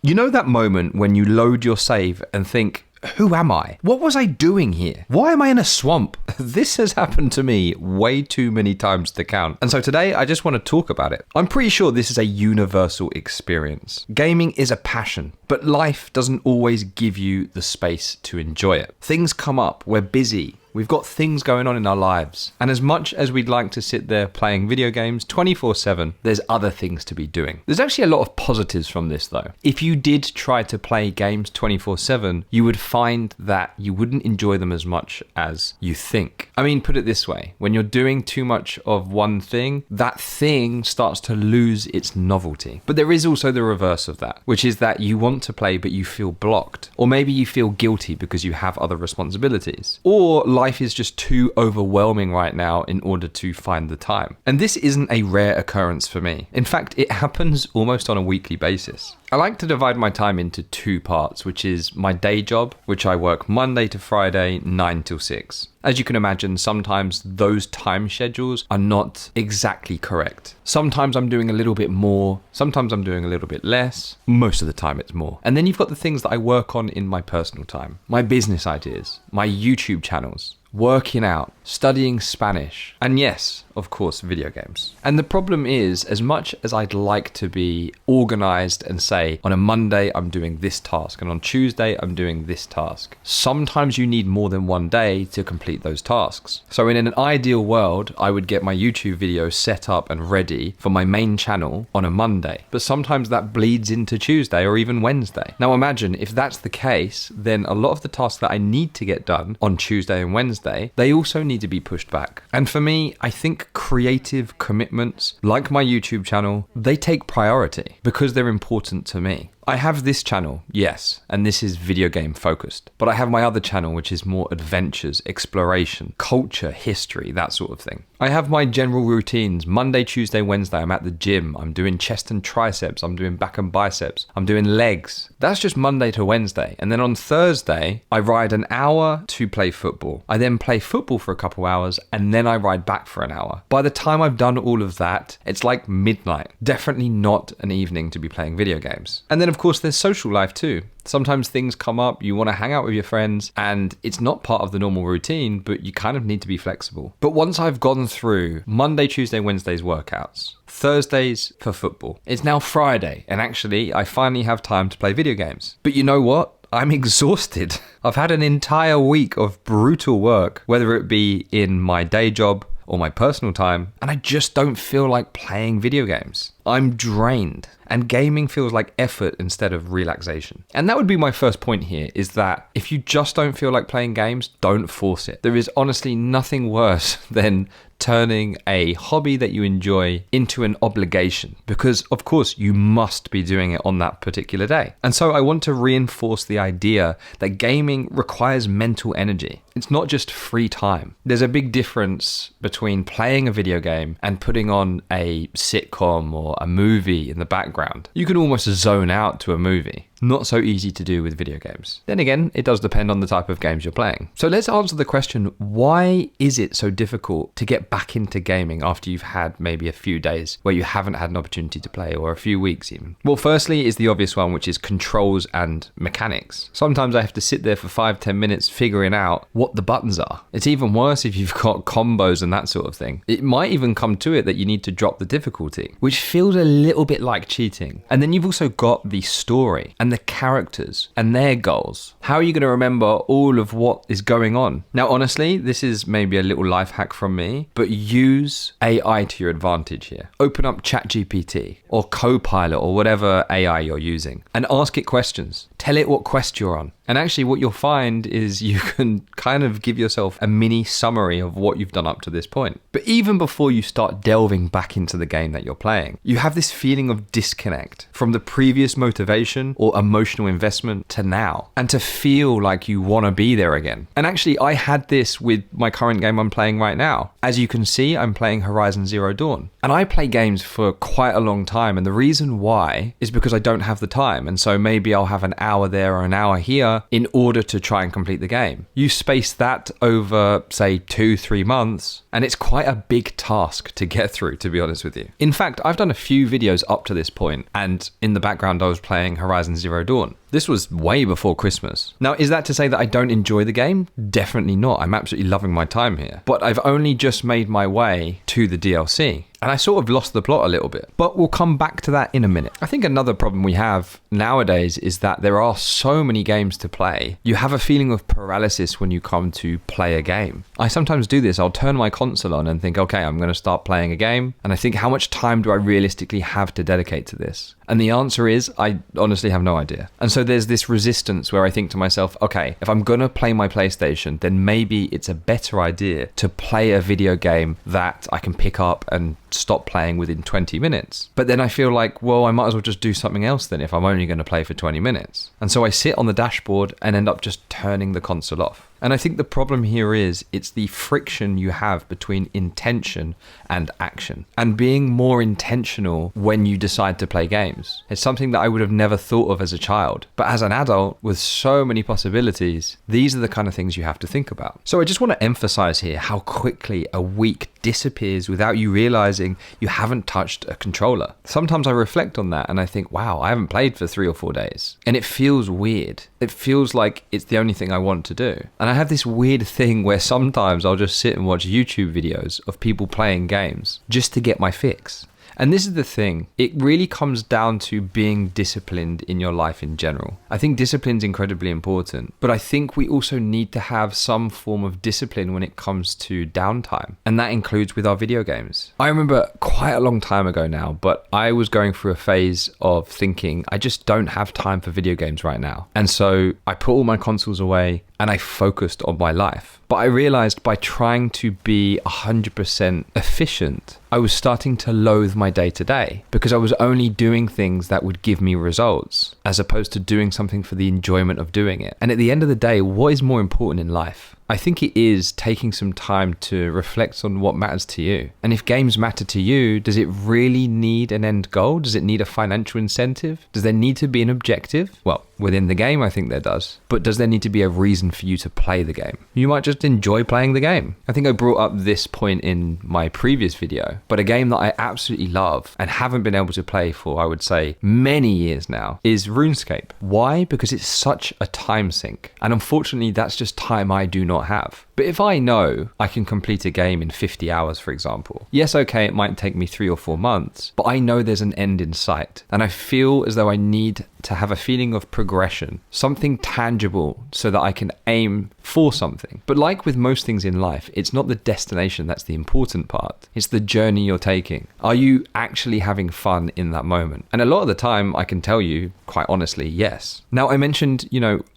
You know that moment when you load your save and think, who am I? What was I doing here? Why am I in a swamp? This has happened to me way too many times to count. And so today I just want to talk about it. I'm pretty sure this is a universal experience. Gaming is a passion, but life doesn't always give you the space to enjoy it. Things come up, we're busy. We've got things going on in our lives. And as much as we'd like to sit there playing video games 24/7, there's other things to be doing. There's actually a lot of positives from this though. If you did try to play games 24/7, you would find that you wouldn't enjoy them as much as you think. I mean, put it this way, when you're doing too much of one thing, that thing starts to lose its novelty. But there is also the reverse of that, which is that you want to play but you feel blocked. Or maybe you feel guilty because you have other responsibilities. Or life is just too overwhelming right now in order to find the time. And this isn't a rare occurrence for me. In fact, it happens almost on a weekly basis. I like to divide my time into two parts, which is my day job, which I work Monday to Friday, 9 till 6. As you can imagine, sometimes those time schedules are not exactly correct. Sometimes I'm doing a little bit more, sometimes I'm doing a little bit less. Most of the time it's more. And then you've got the things that I work on in my personal time. My business ideas, my YouTube channels, working out, studying Spanish, and yes, of course, video games. And the problem is, as much as I'd like to be organized and say, on a Monday, I'm doing this task, and on Tuesday, I'm doing this task, sometimes you need more than one day to complete those tasks. So in an ideal world, I would get my YouTube video set up and ready for my main channel on a Monday, but sometimes that bleeds into Tuesday or even Wednesday. Now imagine if that's the case, then a lot of the tasks that I need to get done on Tuesday and Wednesday, they also need to be pushed back. And for me, I think creative commitments, like my YouTube channel, they take priority because they're important to me. I have this channel, yes, and this is video game focused, but I have my other channel which is more adventures, exploration, culture, history, that sort of thing. I have my general routines. Monday, Tuesday, Wednesday, I'm at the gym. I'm doing chest and triceps. I'm doing back and biceps. I'm doing legs. That's just Monday to Wednesday. And then on Thursday, I ride an hour to play football. I then play football for a couple hours and then I ride back for an hour. By the time I've done all of that, it's like midnight. Definitely not an evening to be playing video games. And then of course, there's social life too. Sometimes things come up, you want to hang out with your friends, and it's not part of the normal routine, but you kind of need to be flexible. But once I've gone through Monday, Tuesday, Wednesday's workouts, Thursdays for football, it's now Friday, and actually I finally have time to play video games. But you know what? I'm exhausted. I've had an entire week of brutal work, whether it be in my day job or my personal time, and I just don't feel like playing video games. I'm drained, and gaming feels like effort instead of relaxation. And that would be my first point here, is that if you just don't feel like playing games, don't force it. There is honestly nothing worse than turning a hobby that you enjoy into an obligation, because of course you must be doing it on that particular day. And so I want to reinforce the idea that gaming requires mental energy. It's not just free time. There's a big difference between playing a video game and putting on a sitcom or a movie in the background. You can almost zone out to a movie. Not so easy to do with video games. Then again, it does depend on the type of games you're playing. So let's answer the question, why is it so difficult to get back into gaming after you've had maybe a few days where you haven't had an opportunity to play, or a few weeks even? Well, firstly is the obvious one, which is controls and mechanics. Sometimes I have to sit there for 5-10 minutes figuring out what the buttons are. It's even worse if you've got combos and that sort of thing. It might even come to it that you need to drop the difficulty, which feels a little bit like cheating. And then you've also got the story and the characters and their goals. How are you going to remember all of what is going on? Now, honestly, this is maybe a little life hack from me, but use AI to your advantage here. Open up ChatGPT or Copilot or whatever AI you're using and ask it questions. Tell it what quest you're on. And actually what you'll find is you can kind of give yourself a mini summary of what you've done up to this point. But even before you start delving back into the game that you're playing, you have this feeling of disconnect from the previous motivation or emotional investment to now, and to feel like you want to be there again. And actually I had this with my current game I'm playing right now. As you can see, I'm playing Horizon Zero Dawn. And I play games for quite a long time, and the reason why is because I don't have the time. And so maybe I'll have an hour there or an hour here, hour in order to try and complete the game. You space that over, say, 2-3 months, and it's quite a big task to get through, to be honest with you. In fact, I've done a few videos up to this point, and in the background I was playing Horizon Zero Dawn. This was way before Christmas. Now, is that to say that I don't enjoy the game? Definitely not. I'm absolutely loving my time here. But I've only just made my way to the DLC. And I sort of lost the plot a little bit. But we'll come back to that in a minute. I think another problem we have nowadays is that there are so many games to play. You have a feeling of paralysis when you come to play a game. I sometimes do this. I'll turn my console on and think, okay, I'm going to start playing a game. And I think, how much time do I realistically have to dedicate to this? And the answer is, I honestly have no idea. And so there's this resistance where I think to myself, okay, if I'm going to play my PlayStation, then maybe it's a better idea to play a video game that I can pick up and stop playing within 20 minutes. But then I feel like, well, I might as well just do something else then if I'm only going to play for 20 minutes. And so I sit on the dashboard and end up just turning the console off. And I think the problem here is it's the friction you have between intention and action, and being more intentional when you decide to play games. It's something that I would have never thought of as a child. But as an adult with so many possibilities, these are the kind of things you have to think about. So I just want to emphasize here how quickly a week disappears without you realizing you haven't touched a controller. Sometimes I reflect on that and I think, wow, I haven't played for 3 or 4 days. And it feels weird. It feels like it's the only thing I want to do. And I have this weird thing where sometimes I'll just sit and watch YouTube videos of people playing games just to get my fix. And this is the thing, it really comes down to being disciplined in your life in general. I think discipline is incredibly important, but I think we also need to have some form of discipline when it comes to downtime. And that includes with our video games. I remember quite a long time ago now, but I was going through a phase of thinking, I just don't have time for video games right now. And so I put all my consoles away and I focused on my life. But I realized by trying to be 100% efficient, I was starting to loathe my day to day because I was only doing things that would give me results as opposed to doing something for the enjoyment of doing it. And at the end of the day, what is more important in life? I think it is taking some time to reflect on what matters to you. And if games matter to you, does it really need an end goal? Does it need a financial incentive? Does there need to be an objective? Well, within the game, I think there does. But does there need to be a reason for you to play the game? You might just enjoy playing the game. I think I brought up this point in my previous video, but a game that I absolutely love and haven't been able to play for, I would say, many years now is RuneScape. Why? Because it's such a time sink. And unfortunately, that's just time I do not have. But if I know I can complete a game in 50 hours, for example, yes, okay, it might take me 3 or 4 months, but I know there's an end in sight. And I feel as though I need to have a feeling of progression, something tangible so that I can aim for something. But like with most things in life, it's not the destination that's the important part. It's the journey you're taking. Are you actually having fun in that moment? And a lot of the time, I can tell you, quite honestly, yes. Now, I mentioned,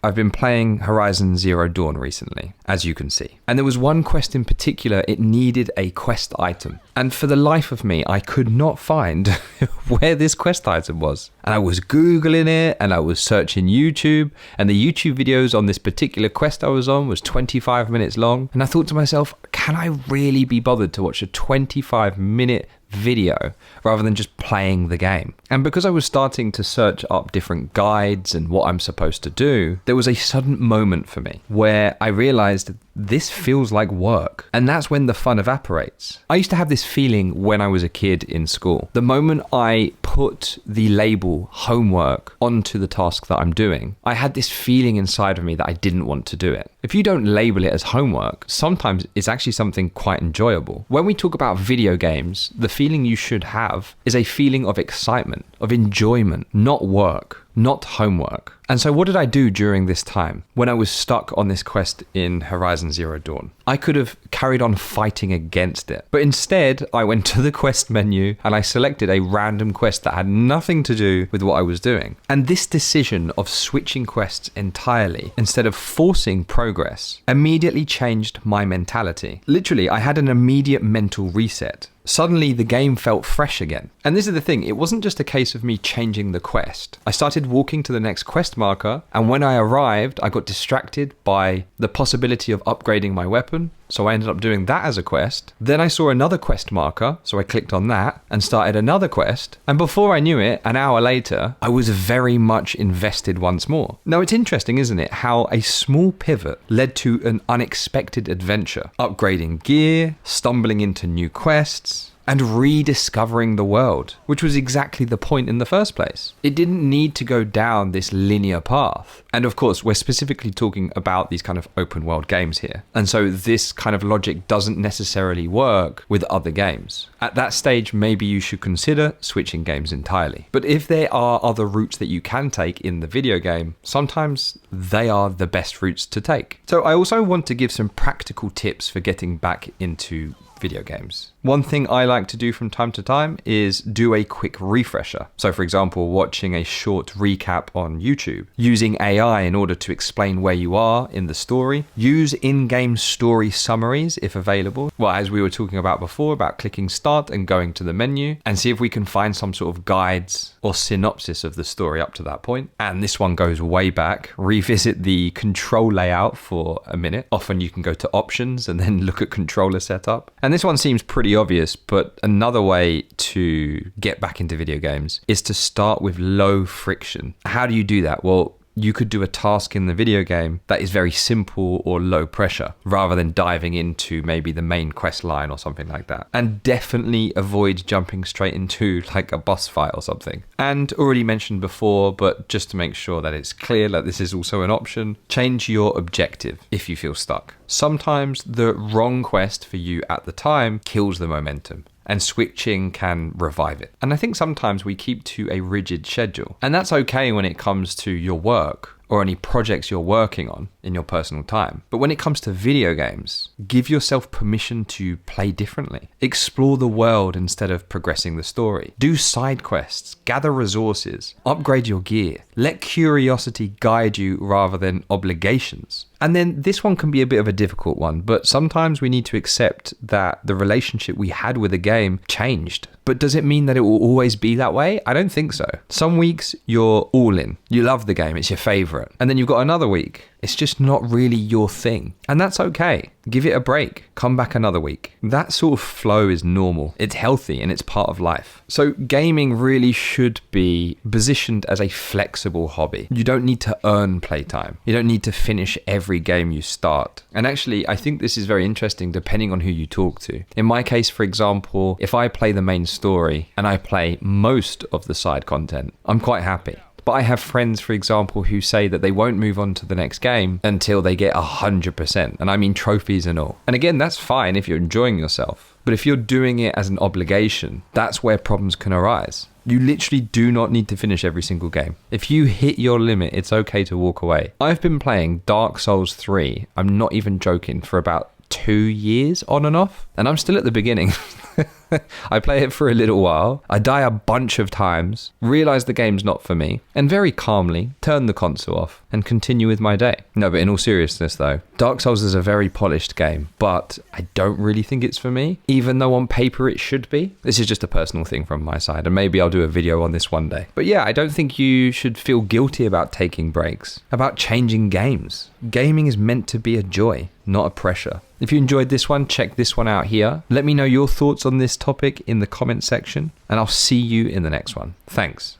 I've been playing Horizon Zero Dawn recently, as you can see. And there was one quest in particular, it needed a quest item. And for the life of me, I could not find where this quest item was. And I was Googling it and I was searching YouTube, and the YouTube videos on this particular quest I was on was 25 minutes long. And I thought to myself, can I really be bothered to watch a 25-minute video rather than just playing the game? And because I was starting to search up different guides and what I'm supposed to do, there was a sudden moment for me where I realized this feels like work. And that's when the fun evaporates. I used to have this feeling when I was a kid in school. The moment I put the label homework onto the task that I'm doing, I had this feeling inside of me that I didn't want to do it. If you don't label it as homework, sometimes it's actually something quite enjoyable. When we talk about video games, the feeling you should have is a feeling of excitement, of enjoyment, not work, not homework. And so what did I do during this time when I was stuck on this quest in Horizon Zero Dawn? I could have carried on fighting against it, but instead I went to the quest menu and I selected a random quest that had nothing to do with what I was doing. And this decision of switching quests entirely instead of forcing progress immediately changed my mentality. Literally, I had an immediate mental reset. Suddenly the game felt fresh again. And this is the thing, it wasn't just a case of me changing the quest. I started walking to the next quest marker, and when I arrived, I got distracted by the possibility of upgrading my weapon, So I ended up doing that as a quest. Then I saw another quest marker, so I clicked on that and started another quest. And before I knew it, an hour later, I was very much invested once more. Now it's interesting, isn't it, how a small pivot led to an unexpected adventure, upgrading gear, stumbling into new quests, and rediscovering the world, which was exactly the point in the first place. It didn't need to go down this linear path. And of course, we're specifically talking about these kind of open world games here. And so this kind of logic doesn't necessarily work with other games. At that stage, maybe you should consider switching games entirely. But if there are other routes that you can take in the video game, sometimes they are the best routes to take. So I also want to give some practical tips for getting back into video games. One thing I like to do from time to time is do a quick refresher. So for example, watching a short recap on YouTube, using AI in order to explain where you are in the story, use in-game story summaries if available. Well, as we were talking about before, about clicking start and going to the menu, and see if we can find some sort of guides or synopsis of the story up to that point. And this one goes way back. Revisit the control layout for a minute. Often you can go to options and then look at controller setup. And this one seems pretty obvious, but another way to get back into video games is to start with low friction. How do you do that? Well, you could do a task in the video game that is very simple or low pressure, rather than diving into maybe the main quest line or something like that. And definitely avoid jumping straight into like a boss fight or something. And already mentioned before, but just to make sure that it's clear that this is also an option, change your objective if you feel stuck. Sometimes the wrong quest for you at the time kills the momentum, and switching can revive it. And I think sometimes we keep to a rigid schedule, and that's okay when it comes to your work or any projects you're working on in your personal time. But when it comes to video games, give yourself permission to play differently. Explore the world instead of progressing the story. Do side quests, gather resources, upgrade your gear. Let curiosity guide you rather than obligations. And then this one can be a bit of a difficult one, but sometimes we need to accept that the relationship we had with a game changed. But does it mean that it will always be that way? I don't think so. Some weeks you're all in. You love the game, it's your favorite. And then you've got another week, it's just not really your thing. And that's okay. Give it a break. Come back another week. That sort of flow is normal. It's healthy and it's part of life. So gaming really should be positioned as a flexible hobby. You don't need to earn playtime. You don't need to finish every game you start. And actually, I think this is very interesting depending on who you talk to. In my case, for example, if I play the main story and I play most of the side content, I'm quite happy. But I have friends, for example, who say that they won't move on to the next game until they get 100%. And I mean trophies and all. And again, that's fine if you're enjoying yourself. But if you're doing it as an obligation, that's where problems can arise. You literally do not need to finish every single game. If you hit your limit, it's okay to walk away. I've been playing Dark Souls 3, I'm not even joking, for about 2 years on and off. And I'm still at the beginning. I play it for a little while, I die a bunch of times, realize the game's not for me, and very calmly turn the console off and continue with my day. No, but in all seriousness though, Dark Souls is a very polished game, but I don't really think it's for me, even though on paper it should be. This is just a personal thing from my side, and maybe I'll do a video on this one day. But yeah, I don't think you should feel guilty about taking breaks, about changing games. Gaming is meant to be a joy, not a pressure. If you enjoyed this one, check this one out here. Let me know your thoughts on this topic in the comment section, and I'll see you in the next one. Thanks.